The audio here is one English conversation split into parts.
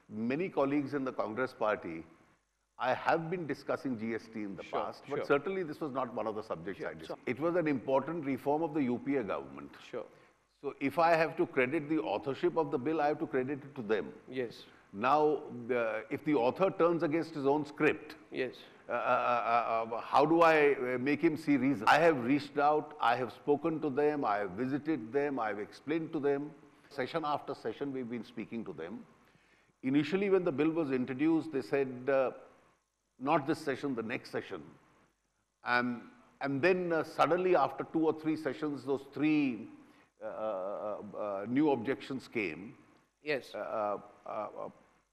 many colleagues in the Congress party, I have been discussing GST in the past, but certainly this was not one of the subjects I discussed. It was an important reform of the UPA government. So if I have to credit the authorship of the bill, I have to credit it to them. Now, if the author turns against his own script, how do I make him see reason? I have reached out, I have spoken to them, I have visited them, I have explained to them. Session after session, we've been speaking to them. Initially, when the bill was introduced, they said, not this session, the next session. And then suddenly, after 2 or 3 sessions, those 3 new objections came.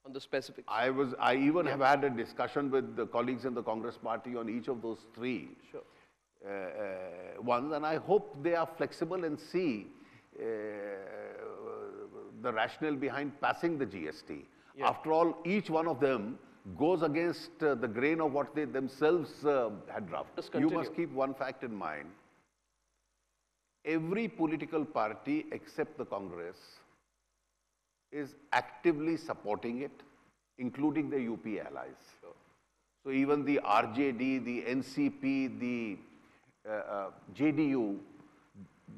On the specifics. I even have had a discussion with the colleagues in the Congress party on each of those 3 ones, and I hope they are flexible and see the rationale behind passing the GST. After all, each one of them goes against the grain of what they themselves had drafted. You must keep one fact in mind. Every political party except the Congress is actively supporting it, including the UP allies. So even the RJD, the NCP, the JDU,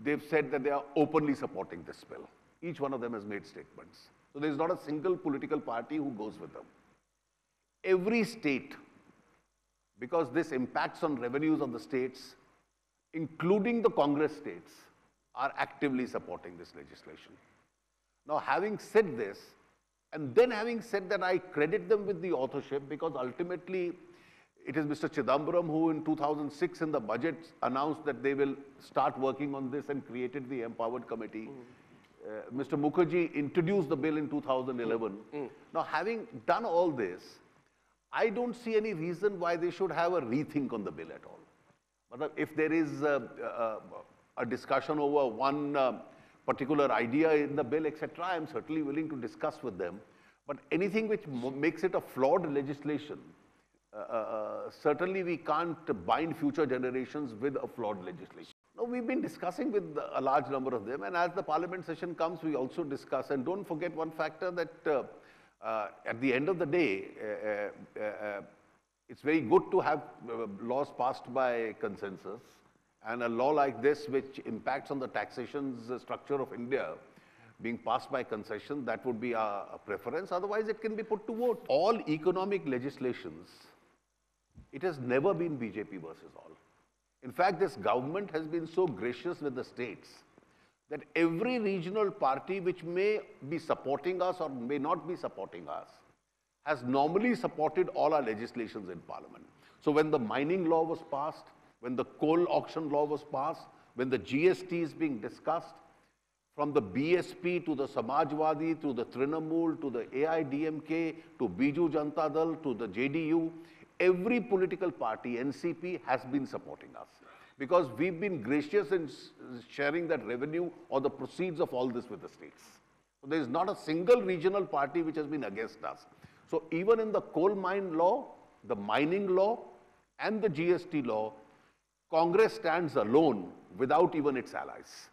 they've said that they are openly supporting this bill. Each one of them has made statements. So there's not a single political party who goes with them. Every state, because this impacts on revenues of the states, including the Congress states, are actively supporting this legislation. Now, having said this, and then having said that, I credit them with the authorship, because ultimately it is Mr. Chidambaram who in 2006 in the budget announced that they will start working on this and created the Empowered Committee. Mr. Mukherjee introduced the bill in 2011. Now, having done all this, I don't see any reason why they should have a rethink on the bill at all. But if there is a discussion over one particular idea in the bill, etc., I am certainly willing to discuss with them. But anything which makes it a flawed legislation, certainly we can't bind future generations with a flawed legislation. Now, we've been discussing with a large number of them, and as the parliament session comes, we also discuss. And don't forget one factor, that at the end of the day, it's very good to have laws passed by consensus. And a law like this, which impacts on the taxation structure of India, being passed by concession, that would be a preference. Otherwise, it can be put to vote. All economic legislations, it has never been BJP versus all. In fact, this government has been so gracious with the states that every regional party which may be supporting us or may not be supporting us has normally supported all our legislations in Parliament. So when the mining law was passed, when the coal auction law was passed, when the GST is being discussed, from the BSP to the Samajwadi, to the Trinamool, to the AIDMK, to Biju Janata Dal, to the JDU, every political party, NCP, has been supporting us. Because we've been gracious in sharing that revenue or the proceeds of all this with the states. So there is not a single regional party which has been against us. So even in the coal mine law, the mining law, and the GST law, Congress stands alone without even its allies.